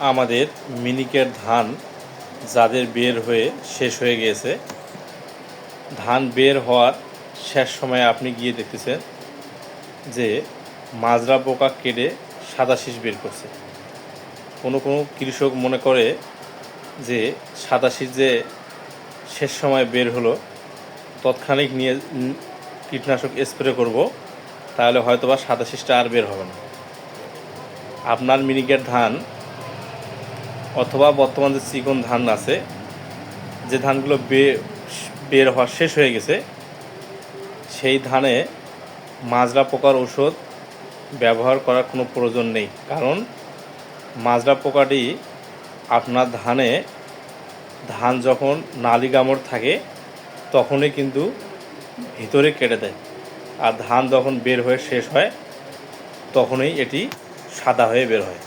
আমাদের মিনিকেট ধান যাদের বের হয়ে শেষ হয়ে গিয়েছে, ধান বের হওয়ার শেষ সময়ে আপনি গিয়ে দেখতেছেন যে মাজরা পোকা কেটে সাদা শীষ বের করছে। কোনো কৃষক মনে করে যে সাদা শীষ যে শেষ সময় বের হলো, তৎক্ষণিক নিয়ে কীটনাশক স্প্রে করব, তাহলে হয়তোবা সাদা শীষটা আর বের হবে না। আপনার মিনিকেট ধান অথবা বর্তমান যে চিকন ধান আছে, যে ধানগুলো বের হওয়া শেষ হয়ে গেছে, সেই ধানে মাজরা পোকার ওষুধ ব্যবহার করার কোনো প্রয়োজন নেই। কারণ মাজরা পোকাটি আপনার ধান যখন নালি গামড় থাকে তখনই কিন্তু ভিতরে কেটে দেয়, আর ধান যখন বের হয়ে শেষ হয় তখনই এটি সাদা হয়ে বের হয়।